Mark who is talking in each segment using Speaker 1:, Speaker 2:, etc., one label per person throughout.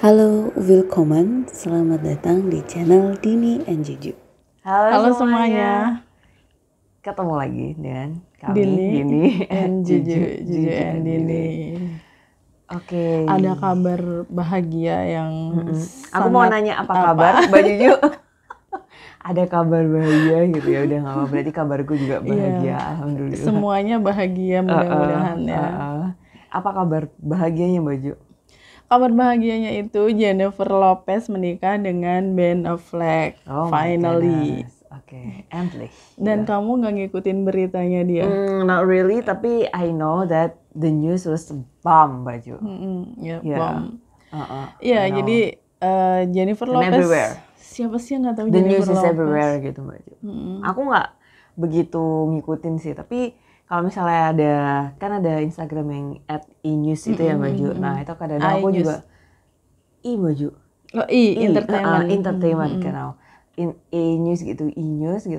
Speaker 1: Halo, willkommen, selamat datang di channel Dini and Juju.
Speaker 2: Halo semuanya. Ketemu lagi dengan kami Dini
Speaker 3: and Juju and Dini.
Speaker 2: Oke.
Speaker 3: Ada kabar bahagia yang
Speaker 2: Aku mau nanya apa kabar Mbak Juju? Ada kabar bahagia gitu ya, udah nggak apa, berarti kabarku juga bahagia, alhamdulillah.
Speaker 3: Semuanya bahagia mudah-mudahan ya.
Speaker 2: Apa kabar bahagianya Mbak Juju?
Speaker 3: Kabar bahagianya itu Jennifer Lopez menikah dengan Ben Affleck, finally.
Speaker 2: Oke, endlich.
Speaker 3: Dan kamu nggak ngikutin beritanya dia?
Speaker 2: Not really, tapi I know that the news was bomb, Mbak Juju.
Speaker 3: Bomb. Iya, jadi Jennifer Lopez.
Speaker 2: Everywhere.
Speaker 3: Siapa sih yang nggak tahu
Speaker 2: the
Speaker 3: Jennifer
Speaker 2: news is
Speaker 3: Lopez?
Speaker 2: Everywhere gitu Mbak Juju. Aku nggak begitu ngikutin sih, tapi kalau misalnya ada Instagram yang @inews itu ya Mbak Ju. Nah itu kadang-kadang aku juga Mbak Ju.
Speaker 3: Oh
Speaker 2: entertainment kan. E-news gitu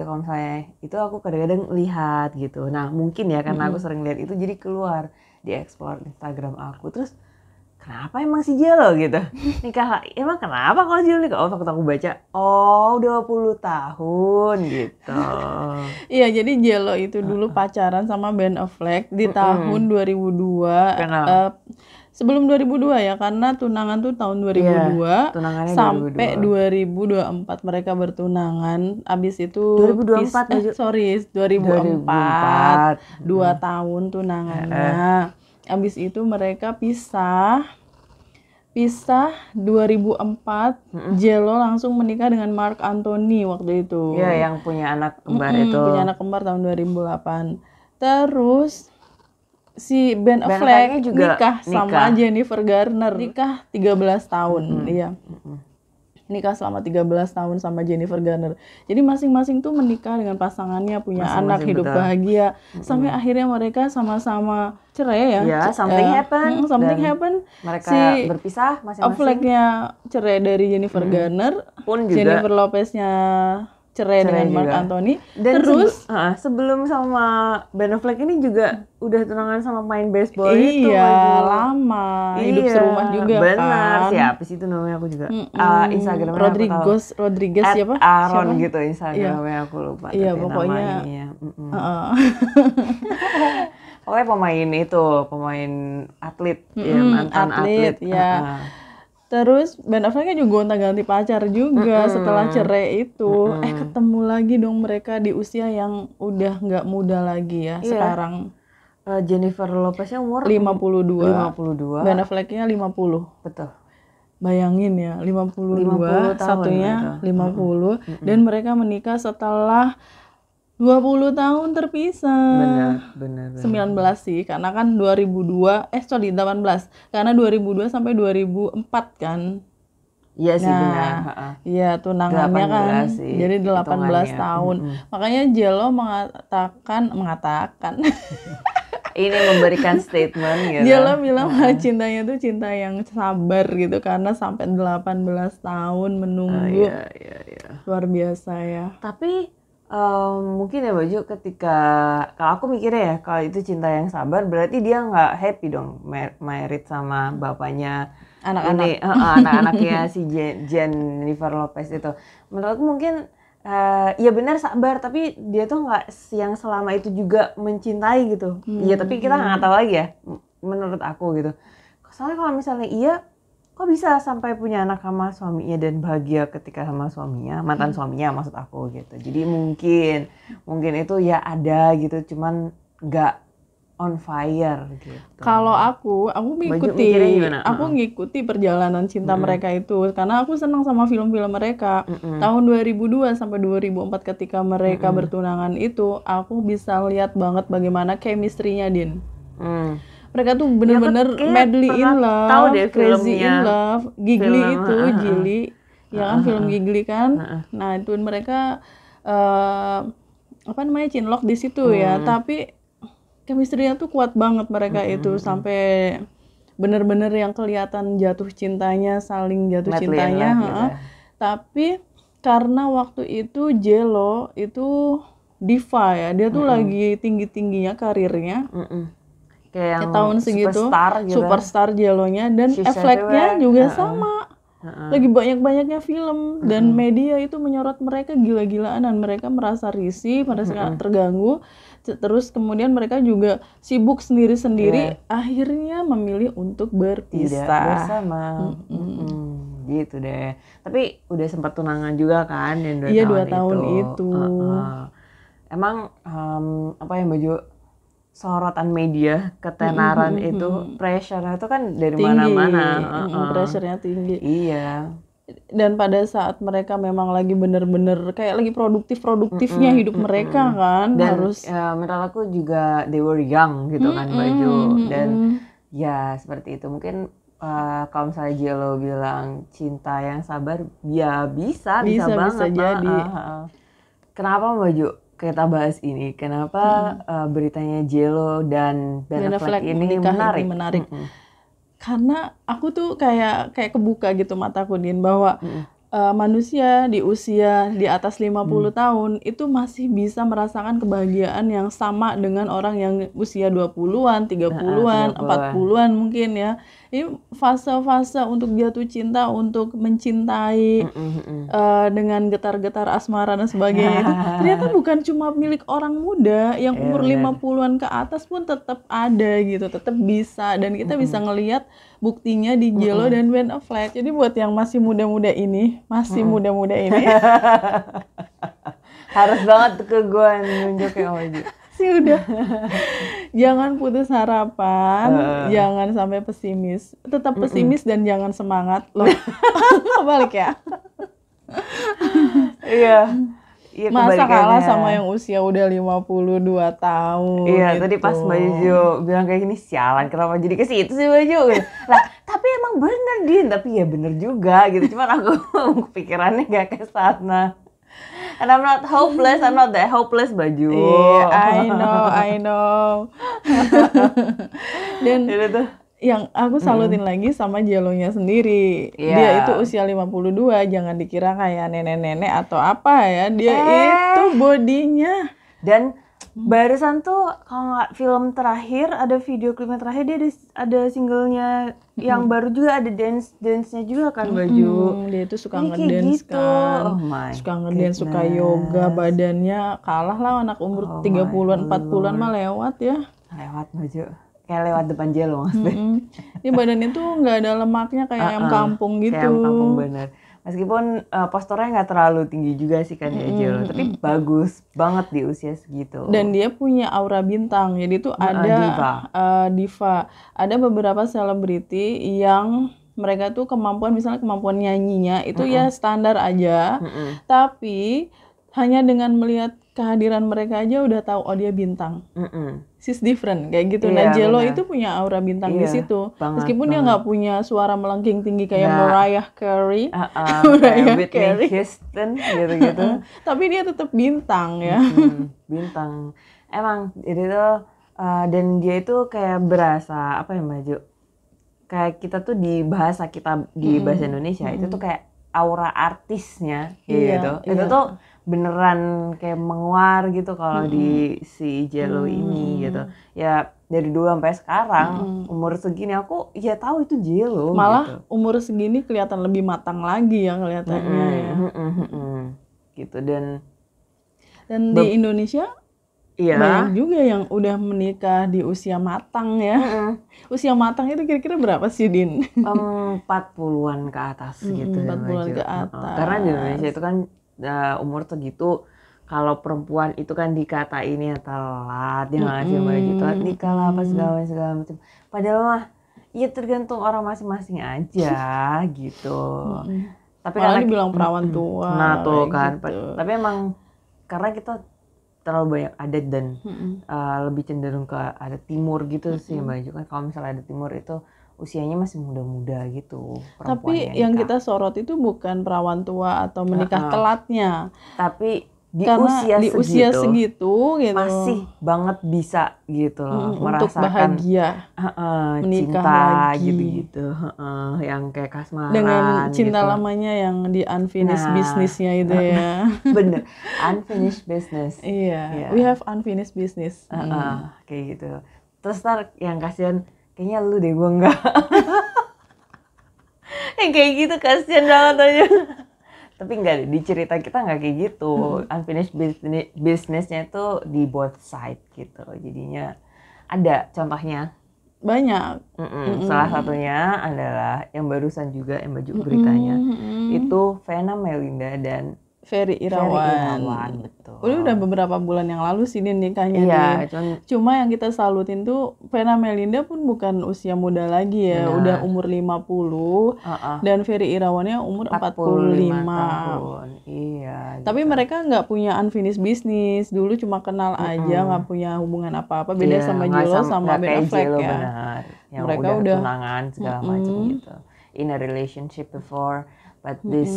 Speaker 2: kalau misalnya itu aku kadang-kadang lihat gitu. Nah mungkin ya karena aku sering lihat itu jadi keluar di explore Instagram aku, terus kenapa emang si Jelo gitu nikah, emang kenapa kalau Jelo nikah? Waktu aku baca 20 tahun gitu.
Speaker 3: Iya, jadi Jelo itu dulu pacaran sama Ben Affleck di tahun 2002. Sebelum 2002 ya, karena tunangan tuh tahun 2002 sampai 2024 mereka bertunangan. Abis itu
Speaker 2: 2024
Speaker 3: 2004 2 tahun tunangannya. Abis itu mereka pisah 2004. Jelo langsung menikah dengan Marc Anthony waktu itu.
Speaker 2: Iya, yang punya anak kembar itu.
Speaker 3: Punya anak kembar tahun 2008. Terus si Ben Affleck juga nikah sama Jennifer Garner. Nikah 13 tahun. Iya. Nikah selama 13 tahun sama Jennifer Garner. Jadi masing-masing tuh menikah dengan pasangannya, punya anak, hidup bahagia. Sampai akhirnya mereka sama-sama cerai ya.
Speaker 2: Iya, something happen. Mereka berpisah masing-masing.
Speaker 3: Affleck-nya cerai dari Jennifer Garner. Pun juga Jennifer Lopez-nya cerai dengan Marc Anthony.
Speaker 2: Dan terus sebelum sama Ben Affleck ini juga udah tunangan sama main baseball itu.
Speaker 3: Iya, lama. Hidup serumah juga
Speaker 2: benar, kan. Siapa sih itu namanya aku juga. Instagramnya
Speaker 3: Rodriguez siapa?
Speaker 2: Aaron gitu Instagramnya aku lupa.
Speaker 3: Iya, pokoknya.
Speaker 2: Pokoknya pemain atlet, ya, mantan atlet.
Speaker 3: Ya. Terus Ben Affleck juga gonta-ganti pacar juga setelah cerai itu. Ketemu lagi dong mereka di usia yang udah nggak muda lagi ya sekarang.
Speaker 2: Jennifer Lopeznya umur
Speaker 3: 52. Ben
Speaker 2: 52.
Speaker 3: Afflecknya 50.
Speaker 2: Betul.
Speaker 3: Bayangin ya, 52, satunya 50. Dan mereka menikah setelah 20 tahun terpisah.
Speaker 2: Benar.
Speaker 3: 19 sih, karena kan 18. Karena 2002 sampai 2004 kan.
Speaker 2: Iya sih, benar.
Speaker 3: Iya, tunangannya kan.
Speaker 2: Sih,
Speaker 3: jadi 18 tahun. Makanya Jelo mengatakan
Speaker 2: ini memberikan statement gitu.
Speaker 3: Jelo bilang cintanya tuh cinta yang sabar gitu, karena sampai 18 tahun menunggu.
Speaker 2: Iya.
Speaker 3: Luar biasa ya.
Speaker 2: Tapi mungkin ya Baju, ketika kalau aku mikirnya ya, kalau itu cinta yang sabar berarti dia nggak happy dong married sama bapaknya anak-anaknya si Jennifer Lopez itu. Menurutku mungkin ya benar sabar, tapi dia tuh nggak yang selama itu juga mencintai gitu. Iya, tapi kita nggak tahu lagi ya, menurut aku gitu. Soalnya kalau misalnya iya, kok bisa sampai punya anak sama suaminya dan bahagia ketika sama suaminya, mantan suaminya maksud aku gitu. Jadi mungkin itu ya ada gitu, cuman nggak on fire gitu.
Speaker 3: Kalau aku ngikuti perjalanan cinta mereka itu, karena aku senang sama film-film mereka. Tahun 2002 sampai 2004 ketika mereka bertunangan itu, aku bisa lihat banget bagaimana chemistry-nya, Din. Mereka tuh bener-bener madly in love, crazy in love, Gigli itu, Gigli, ya kan, film Gigli kan. Nah itu mereka cinlok di situ ya, tapi chemistry-nya tuh kuat banget mereka itu, sampai bener-bener yang kelihatan jatuh cintanya, saling jatuh cintanya. Tapi karena waktu itu Jelo itu diva ya, dia tuh lagi tinggi-tingginya karirnya.
Speaker 2: Kayak
Speaker 3: tahun segitu superstar Jelonya, dan Affleck-nya juga sama. lagi banyak-banyaknya film dan media itu menyorot mereka gila-gilaan dan mereka merasa risih, merasa terganggu. Terus kemudian mereka juga sibuk sendiri-sendiri, akhirnya memilih untuk
Speaker 2: Tidak
Speaker 3: berpisah.
Speaker 2: bersama. Gitu deh. Tapi udah sempat tunangan juga kan yang 2
Speaker 3: Iya,
Speaker 2: tahun
Speaker 3: 2 tahun itu.
Speaker 2: Emang apa ya Baju, sorotan media ketenaran itu, pressure-nya itu kan dari
Speaker 3: Tinggi,
Speaker 2: mana-mana.
Speaker 3: pressure-nya tinggi.
Speaker 2: Iya.
Speaker 3: Dan pada saat mereka memang lagi bener-bener kayak lagi produktifnya hidup mereka kan,
Speaker 2: Dan
Speaker 3: harus
Speaker 2: menurut aku juga they were young gitu kan Baju. Dan ya seperti itu. Mungkin kalau misalnya Jello bilang cinta yang sabar, ya bisa banget.
Speaker 3: jadi.
Speaker 2: Kenapa Baju kita bahas ini? Kenapa beritanya Jello dan Ben Affleck ini
Speaker 3: menikah
Speaker 2: menarik?
Speaker 3: Karena aku tuh kayak kebuka gitu mataku, Din, bahwa manusia di usia di atas 50 tahun itu masih bisa merasakan kebahagiaan yang sama dengan orang yang usia 20-an, 30-an, 40-an mungkin ya. Ini fase-fase untuk jatuh cinta, untuk mencintai dengan getar-getar asmara dan sebagainya itu ternyata bukan cuma milik orang muda, yang umur 50-an ke atas pun tetap ada gitu, tetap bisa, dan kita bisa ngelihat buktinya di Jello dan Ben Affleck. Jadi buat yang masih muda-muda ini,
Speaker 2: harus banget ke gue nunjukin Baju.
Speaker 3: sih udah jangan putus harapan, jangan sampai pesimis, tetap pesimis dan jangan semangat loh. Balik ya.
Speaker 2: Iya.
Speaker 3: Masa kalah sama yang usia udah 52 tahun.
Speaker 2: Iya,
Speaker 3: gitu.
Speaker 2: tadi pas Baju bilang kayak gini, sialan kenapa jadi ke situ sih Baju. Lah, tapi emang bener Din, tapi ya bener juga gitu. Cuman aku pikirannya gak ke sana. And I'm not hopeless, I'm not that hopeless Baju.
Speaker 3: Yeah, I know. Dan
Speaker 2: Jadi tuh
Speaker 3: yang aku salutin lagi sama Jello-nya sendiri. Dia itu usia 52, jangan dikira kayak nenek-nenek atau apa ya. Dia itu bodinya.
Speaker 2: Dan barusan tuh kalau nggak film terakhir, ada video klipnya terakhir, dia ada singlenya yang baru juga, ada dance-nya juga kan Baju.
Speaker 3: Dia itu suka
Speaker 2: Ini kayak
Speaker 3: ngedance
Speaker 2: gitu.
Speaker 3: kan.
Speaker 2: Oh my
Speaker 3: Suka ngedance, suka yoga, badannya kalah lah anak umur 30-an, 40-an mah lewat ya.
Speaker 2: Lewat Baju. Kayak lewat depan Jello maksudnya.
Speaker 3: Ini badannya tuh nggak ada lemaknya kayak ayam kampung gitu.
Speaker 2: Kayak ayam kampung bener. Meskipun posturnya nggak terlalu tinggi juga sih kan ya Jello, tapi bagus banget di usia segitu.
Speaker 3: Dan dia punya aura bintang. Jadi tuh ada diva. Ada beberapa selebriti yang mereka tuh misalnya kemampuan nyanyinya itu ya standar aja. Tapi hanya dengan melihat kehadiran mereka aja udah tahu oh dia bintang. She's different kayak gitu. Nah, Jello itu punya aura bintang di situ. Meskipun dia nggak punya suara melengking tinggi kayak Mariah Carey,
Speaker 2: Whitney Houston gitu-gitu.
Speaker 3: Tapi dia tetap bintang ya.
Speaker 2: Bintang. Emang itu tuh dan dia itu kayak berasa apa ya Baju? Kayak kita tuh di bahasa Indonesia itu tuh kayak aura artisnya gitu. Itu tuh beneran kayak menguar gitu kalau di si Jello ini gitu. Ya dari dulu sampai sekarang umur segini aku ya tahu itu Jello.
Speaker 3: Malah
Speaker 2: gitu.
Speaker 3: umur segini kelihatan lebih matang lagi ya kelihatannya ya.
Speaker 2: Gitu dan
Speaker 3: di Indonesia banyak juga yang udah menikah di usia matang ya. Usia matang itu kira-kira berapa sih, Din?
Speaker 2: 40-an ke atas gitu.
Speaker 3: 40-an ke atas.
Speaker 2: Karena di Indonesia itu kan umur segitu, kalau perempuan itu kan dikatainnya telat, dia nggak ngasih baju telat nikah lah apa segala macam. Padahal mah ya tergantung orang masing-masing aja gitu. Tapi
Speaker 3: malah
Speaker 2: karena
Speaker 3: dibilang perawan tua.
Speaker 2: Nah tuh kan,
Speaker 3: gitu.
Speaker 2: tapi emang karena kita terlalu banyak adat dan lebih cenderung ke adat timur gitu sih Mbak. Kan kalau misalnya adat timur itu usianya masih muda-muda gitu.
Speaker 3: Tapi yang kita sorot itu bukan perawan tua atau menikah telatnya.
Speaker 2: Tapi di
Speaker 3: usia segitu gitu
Speaker 2: masih banget bisa gitu loh
Speaker 3: untuk
Speaker 2: merasakan
Speaker 3: bahagia
Speaker 2: cinta
Speaker 3: menikah lagi
Speaker 2: gitu-gitu. Yang kayak kasmaran
Speaker 3: dengan cinta
Speaker 2: gitu.
Speaker 3: Lamanya yang di unfinished business-nya itu ya.
Speaker 2: Bener, unfinished business.
Speaker 3: Iya, we have unfinished business.
Speaker 2: Kayak gitu. Terus ntar yang kasihan kayaknya lu deh, gue enggak. Yang kayak gitu kasihan banget aja. Tapi enggak deh, di cerita kita nggak kayak gitu. Unfinished business-nya itu di both side gitu. Jadinya ada contohnya.
Speaker 3: Banyak.
Speaker 2: Salah satunya adalah yang barusan juga yang baju beritanya. Itu Vena Melinda dan
Speaker 3: Ferry Irawan.
Speaker 2: betul.
Speaker 3: Udah beberapa bulan yang lalu sih Din nikahnya.
Speaker 2: Iya,
Speaker 3: Cuma yang kita salutin tuh Vena Melinda pun bukan usia muda lagi ya, udah umur 50 dan Ferry Irawannya umur 45
Speaker 2: tahun. Iya.
Speaker 3: Tapi mereka nggak punya unfinished business, dulu cuma kenal aja, nggak punya hubungan apa-apa. Beda sama J.Lo sama Ben Affleck ya.
Speaker 2: Benar. Yang
Speaker 3: Mereka
Speaker 2: udah tunangan segala macam gitu. In a relationship before, but this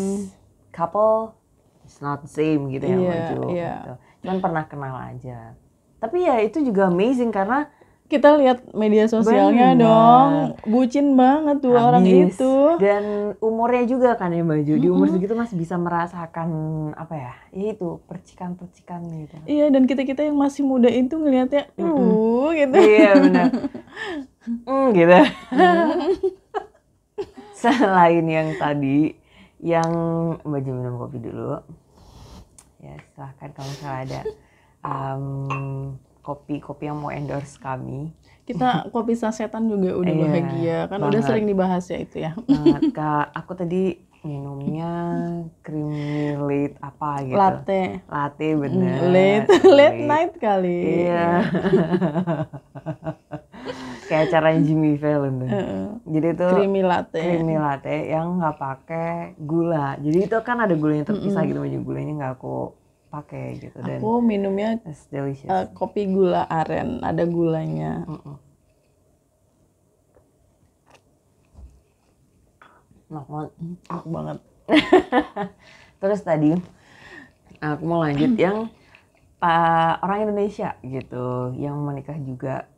Speaker 2: couple it's not the same gitu ya baju gitu. Cuman pernah kenal aja. Tapi ya itu juga amazing karena
Speaker 3: kita lihat media sosialnya dong, bucin banget tuh orang itu.
Speaker 2: Dan umurnya juga kan ya baju. Di umur segitu masih bisa merasakan apa ya? Ya itu percikan-percikan gitu.
Speaker 3: Iya, dan kita-kita yang masih muda itu ngelihatnya gitu.
Speaker 2: Iya benar. Gitu. Selain yang tadi yang baju minum kopi dulu ya, silahkan kalau misalnya ada kopi-kopi yang mau endorse kami.
Speaker 3: Kita kopi sasetan juga udah bahagia kan banget. Udah sering dibahas ya itu ya.
Speaker 2: Kak, aku tadi minumnya creamy late apa gitu. Latte bener.
Speaker 3: Late night kali.
Speaker 2: Iya. Kayak acaranya Jimmy Fallon tuh. Jadi itu creamy latte yang nggak pakai gula. Jadi itu kan ada gulanya terpisah gitu, baju gulanya nggak aku pakai gitu. Dan
Speaker 3: aku minumnya kopi gula aren, ada gulanya. Enak banget.
Speaker 2: Terus tadi aku mau lanjut yang orang Indonesia gitu yang menikah juga.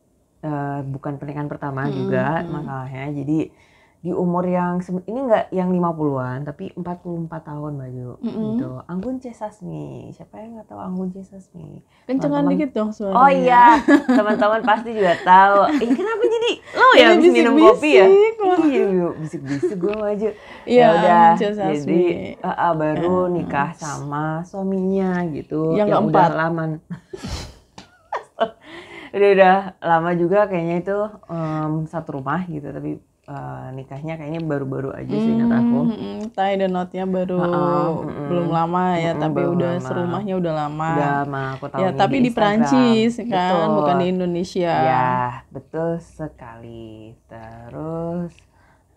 Speaker 2: Bukan pernikahan pertama juga masalahnya. Jadi di umur yang ini enggak yang 50-an tapi 44 tahun baju gitu. Anggun C. Sasmi. Siapa yang enggak tahu Anggun C. Sasmi?
Speaker 3: Kencengan dikit dong suaranya.
Speaker 2: Oh iya, teman-teman pasti juga tahu. Kenapa jadi lo yang minum kopi ya? Iya, bisik-bisik gue maju.
Speaker 3: Iya,
Speaker 2: udah. Jadi baru nikah sama suaminya gitu.
Speaker 3: Yang keempat.
Speaker 2: Udah lama. Udah lama juga kayaknya itu satu rumah gitu, tapi nikahnya kayaknya baru-baru aja sih ingat aku.
Speaker 3: Tai dan Notnya baru belum lama ya, tapi udah serumahnya udah lama.
Speaker 2: Udah lama, aku tahu
Speaker 3: ya, tapi di Prancis kan, bukan di Indonesia.
Speaker 2: Ya, betul sekali. Terus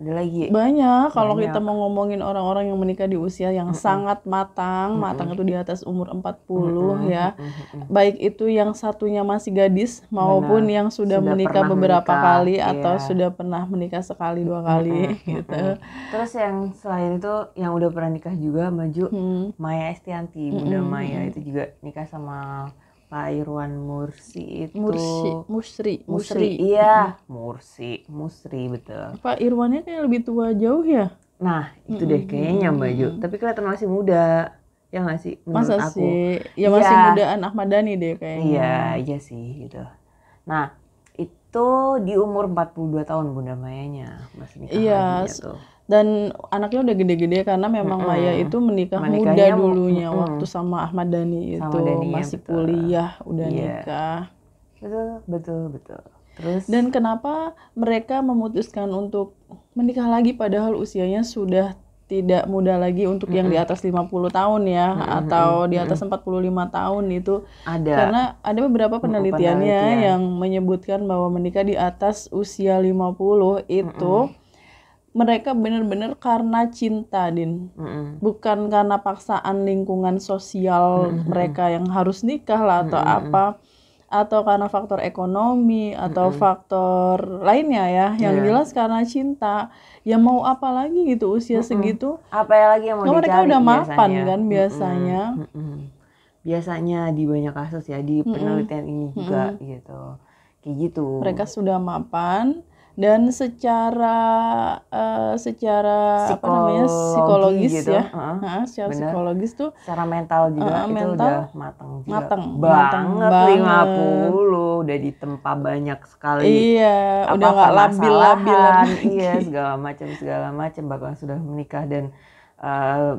Speaker 2: ada lagi
Speaker 3: banyak kalau kita mau ngomongin orang-orang yang menikah di usia yang sangat matang itu di atas umur 40 ya. Baik itu yang satunya masih gadis maupun yang sudah menikah beberapa kali atau sudah pernah menikah sekali dua kali gitu.
Speaker 2: Terus yang selain itu yang udah pernah nikah juga maju Maya Estianty, Bunda Maya itu juga nikah sama Pak Irwan Mursi itu.
Speaker 3: Musri.
Speaker 2: Iya, Musri betul.
Speaker 3: Pak Irwannya kayak lebih tua jauh ya?
Speaker 2: Nah, itu deh kayaknya baju. Tapi kelihatan masih muda. Ya nggak sih menurut
Speaker 3: Masa
Speaker 2: aku?
Speaker 3: Sih? Ya masih mudaan Ahmad Dhani deh kayaknya.
Speaker 2: Iya sih gitu. Nah, itu di umur 42 tahun Bunda Mayanya masih nikah lagi tuh.
Speaker 3: Dan anaknya udah gede-gede karena memang Maya itu menikah muda dulunya waktu sama Ahmad Dhani itu masih kuliah udah nikah.
Speaker 2: Betul. Terus
Speaker 3: dan kenapa mereka memutuskan untuk menikah lagi padahal usianya sudah tidak muda lagi untuk yang di atas 50 tahun ya atau di atas 45 tahun itu karena ada beberapa penelitiannya yang menyebutkan bahwa menikah di atas usia 50 itu mereka benar-benar karena cinta, Din. Bukan karena paksaan lingkungan sosial mereka yang harus nikah lah atau apa. Atau karena faktor ekonomi atau faktor lainnya ya. Yang jelas karena cinta. Ya mau apa lagi gitu usia segitu.
Speaker 2: Apa lagi yang mau dicari?
Speaker 3: Mereka udah mapan kan biasanya.
Speaker 2: Biasanya di banyak kasus ya, di penelitian ini juga gitu. Kayak gitu.
Speaker 3: Mereka sudah mapan. Dan secara apa namanya psikologis
Speaker 2: gitu.
Speaker 3: ya, secara
Speaker 2: Bener.
Speaker 3: psikologis tuh
Speaker 2: Secara mental juga itu
Speaker 3: mental
Speaker 2: udah matang juga.
Speaker 3: mateng
Speaker 2: banget.
Speaker 3: banget.
Speaker 2: 50 udah ditempa banyak sekali.
Speaker 3: Iya, udah nggak labil-labil
Speaker 2: permasalahan,
Speaker 3: lagi.
Speaker 2: iya segala macam bahkan sudah menikah dan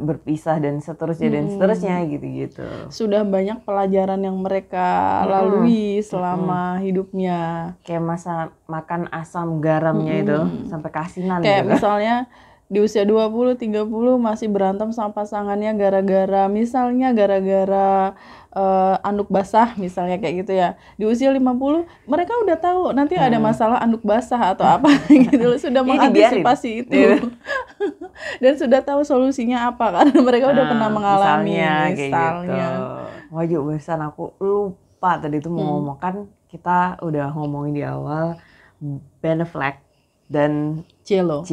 Speaker 2: berpisah dan seterusnya gitu.
Speaker 3: Sudah banyak pelajaran yang mereka lalui selama hidupnya.
Speaker 2: Kayak masa makan asam garamnya itu sampai kasinan
Speaker 3: Kayak
Speaker 2: gitu.
Speaker 3: misalnya di usia 20, 30 masih berantem sama pasangannya gara-gara anduk basah misalnya kayak gitu ya. Di usia 50 mereka udah tahu nanti ada masalah anduk basah atau apa gitu loh, sudah mengantisipasi itu. Dan sudah tahu solusinya apa karena mereka udah pernah mengalami
Speaker 2: Kayak
Speaker 3: misalnya.
Speaker 2: gitu. Wajib barusan aku lupa tadi itu mau ngomong kan kita udah ngomongin di awal Ben Affleck dan J.Lo.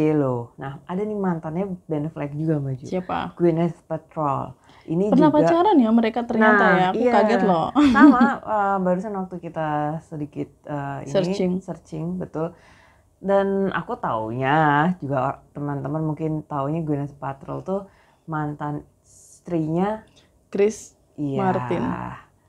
Speaker 2: Nah, ada nih mantannya Ben Affleck juga maju.
Speaker 3: Siapa?
Speaker 2: Gwyneth Paltrow. Ini
Speaker 3: Pernah
Speaker 2: juga
Speaker 3: pacaran ya mereka ternyata ya. Aku kaget loh.
Speaker 2: Sama barusan waktu kita sedikit searching betul. Dan aku taunya juga teman-teman mungkin taunya Gwyneth Paltrow tuh mantan istrinya
Speaker 3: Chris Martin.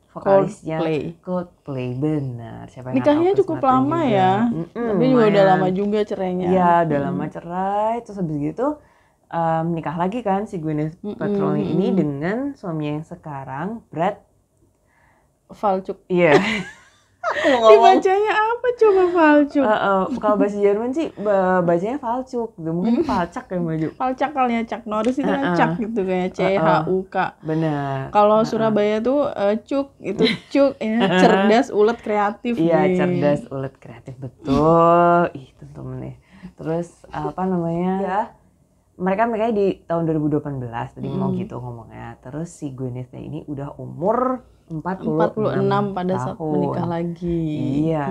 Speaker 2: Vokalisnya Coldplay benar. Siapa yang
Speaker 3: nikahnya cukup lama juga. Ya, tapi juga udah lama juga cerainya.
Speaker 2: Iya, udah lama cerai. Terus habis gitu menikah lagi kan si Gwyneth Paltrow ini dengan suaminya yang sekarang Brad
Speaker 3: Falchuk.
Speaker 2: Iya.
Speaker 3: Dibacanya apa coba Falchuk?
Speaker 2: Kalau bahasa Jerman sih bacanya Falchuk, mungkin Falcak kayak maju.
Speaker 3: Falcak kali ya, Cak Norris itu Cak gitu kayak CHUK.
Speaker 2: Benar.
Speaker 3: Kalau Surabaya tuh Cuk itu Cuk, cerdas, ulet, kreatif.
Speaker 2: Iya, cerdas, ulet, kreatif betul. Ih, temen nih. Terus apa namanya? Ya. Mereka di tahun 2018 tadi mau gitu ngomongnya. Terus si Gwyneth ini udah umur 46
Speaker 3: pada saat menikah lagi.
Speaker 2: Iya,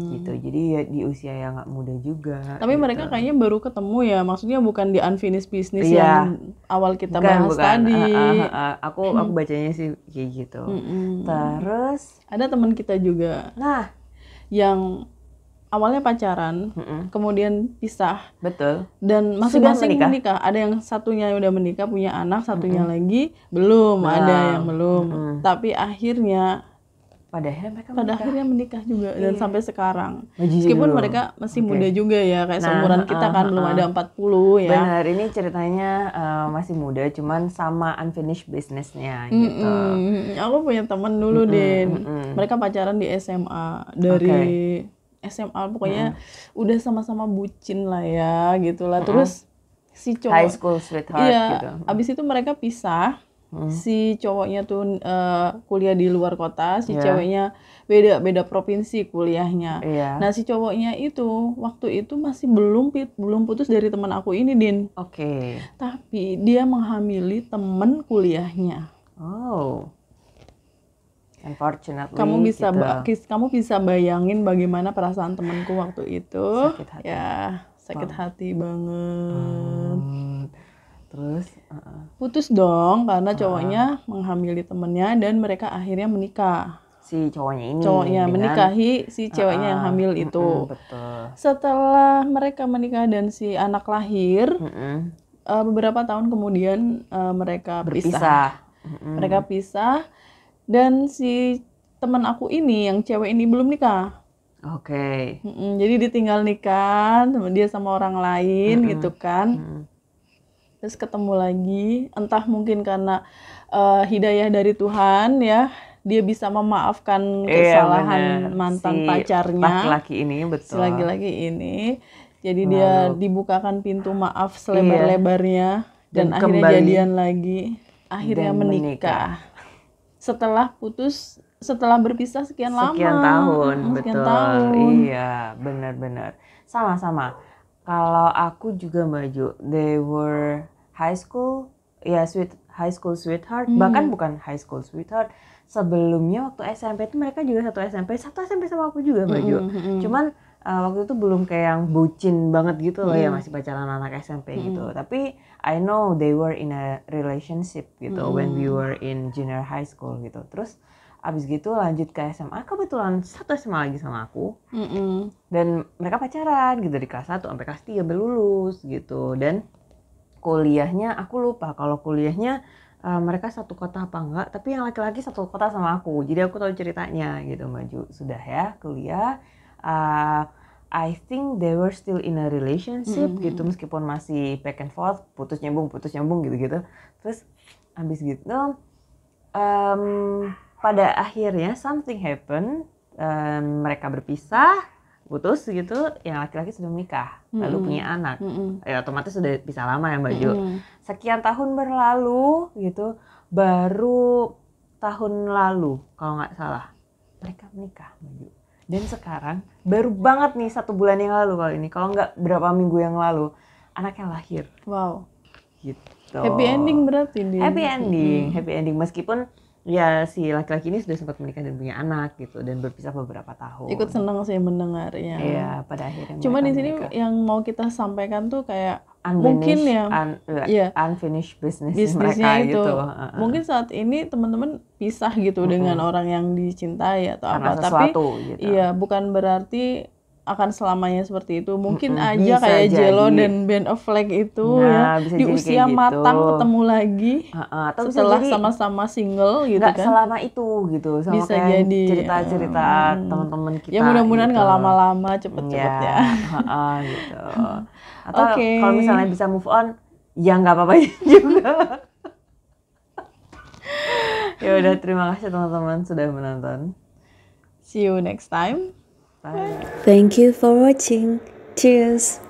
Speaker 2: gitu. Jadi ya di usia yang nggak muda juga.
Speaker 3: Tapi
Speaker 2: gitu.
Speaker 3: mereka kayaknya baru ketemu ya. Maksudnya bukan di Unfinished Business yang awal kita bahas tadi.
Speaker 2: Aku bacanya sih kayak gitu. Terus
Speaker 3: ada teman kita juga.
Speaker 2: Nah,
Speaker 3: yang awalnya pacaran, kemudian pisah.
Speaker 2: Betul.
Speaker 3: Dan masing-masing menikah. Ada yang satunya udah menikah, punya anak, satunya lagi belum. Ada yang belum. Tapi akhirnya
Speaker 2: pada akhirnya
Speaker 3: menikah juga dan sampai sekarang. Meskipun mereka masih muda juga ya, kayak seumuran kita kan belum ada 40 ya.
Speaker 2: Benar, ini ceritanya masih muda, cuman sama unfinished business-nya gitu.
Speaker 3: Aku punya teman dulu, Din. Mereka pacaran di SMA dari SMA pokoknya udah sama-sama bucin lah ya gitulah. Terus si cowok
Speaker 2: high school sweetheart gitu.
Speaker 3: Abis itu mereka pisah. Si cowoknya tuh kuliah di luar kota, si ceweknya beda provinsi kuliahnya. Nah si cowoknya itu waktu itu masih belum putus dari teman aku ini, Din. Tapi dia menghamili teman kuliahnya.
Speaker 2: Unfortunately,
Speaker 3: kamu bisa bayangin bagaimana perasaan temanku waktu itu.
Speaker 2: Sakit hati.
Speaker 3: Ya, sakit hati banget.
Speaker 2: Terus
Speaker 3: putus dong karena cowoknya menghamili temennya dan mereka akhirnya menikah.
Speaker 2: Si cowoknya
Speaker 3: menikahi si ceweknya yang hamil itu.
Speaker 2: Betul.
Speaker 3: Setelah mereka menikah dan si anak lahir, beberapa tahun kemudian mereka berpisah. Mereka pisah. Dan si teman aku ini yang cewek ini belum nikah. Jadi ditinggal nikah, dia sama orang lain gitu kan. Terus ketemu lagi, entah mungkin karena hidayah dari Tuhan ya, dia bisa memaafkan kesalahan mantan pacarnya.
Speaker 2: Laki-laki ini betul.
Speaker 3: Si laki-laki ini. Jadi dia dibukakan pintu maaf selebar-lebarnya dan akhirnya jadian lagi, akhirnya menikah. Setelah berpisah sekian tahun,
Speaker 2: betul. Iya, benar-benar. Sama-sama. Kalau aku juga maju, they were high school sweetheart, bahkan bukan high school sweetheart. Sebelumnya waktu SMP itu mereka juga satu SMP sama aku juga maju. Cuman waktu itu belum kayak yang bucin banget gitu loh ya, masih pacaran anak SMP gitu. Tapi I know they were in a relationship gitu when we were in junior high school gitu. Terus Abis gitu lanjut ke SMA, kebetulan satu SMA lagi sama aku.
Speaker 3: Mm-mm.
Speaker 2: Dan mereka pacaran gitu dari kelas 1 sampai kelas 3 lulus gitu. Dan kuliahnya aku lupa kalau kuliahnya mereka satu kota apa enggak, tapi yang laki-laki satu kota sama aku. Jadi aku tahu ceritanya gitu, maju sudah ya kuliah. I think they were still in a relationship gitu, meskipun masih back and forth, putus nyambung gitu-gitu. Terus habis gitu pada akhirnya something happen, mereka berpisah, putus gitu, yang laki-laki sudah menikah, lalu punya anak. Ya otomatis sudah pisah lama ya Mbak Jo. Sekian tahun berlalu gitu, baru tahun lalu kalau nggak salah mereka menikah Mbak Jo. Dan sekarang baru banget nih 1 bulan yang lalu kali ini, kalau nggak berapa minggu yang lalu anaknya lahir.
Speaker 3: Wow.
Speaker 2: Gitu.
Speaker 3: Happy ending berarti dia.
Speaker 2: Happy ending meskipun ya si laki-laki ini sudah sempat menikah dan punya anak gitu dan berpisah beberapa tahun.
Speaker 3: Ikut senang sih mendengarnya.
Speaker 2: Iya, pada akhirnya.
Speaker 3: Cuma di sini yang mau kita sampaikan tuh kayak
Speaker 2: unfinished,
Speaker 3: mungkin ya
Speaker 2: unfinished business
Speaker 3: bisnisnya
Speaker 2: mereka
Speaker 3: itu.
Speaker 2: gitu.
Speaker 3: Mungkin saat ini teman-teman pisah gitu dengan orang yang dicintai atau
Speaker 2: karena
Speaker 3: apa, tapi
Speaker 2: gitu.
Speaker 3: Iya, bukan berarti akan selamanya seperti itu. Mungkin aja
Speaker 2: bisa
Speaker 3: kayak
Speaker 2: jadi.
Speaker 3: J-Lo dan Ben Affleck itu ya
Speaker 2: bisa
Speaker 3: di
Speaker 2: jadi
Speaker 3: usia
Speaker 2: kayak
Speaker 3: matang
Speaker 2: gitu.
Speaker 3: ketemu lagi
Speaker 2: Atau
Speaker 3: setelah
Speaker 2: bisa jadi
Speaker 3: sama-sama single gitu
Speaker 2: nggak
Speaker 3: kan.
Speaker 2: selama itu gitu, sama
Speaker 3: Bisa
Speaker 2: kayak
Speaker 3: jadi
Speaker 2: cerita-cerita teman-teman kita.
Speaker 3: Ya mudah-mudahan nggak
Speaker 2: gitu.
Speaker 3: lama-lama, cepet-cepet ya.
Speaker 2: Gitu. Atau
Speaker 3: Oke.
Speaker 2: kalau misalnya bisa move on, ya nggak apa-apa juga. Ya udah, terima kasih teman-teman sudah menonton.
Speaker 3: See you next time.
Speaker 2: Bye.
Speaker 1: Thank you for watching. Cheers.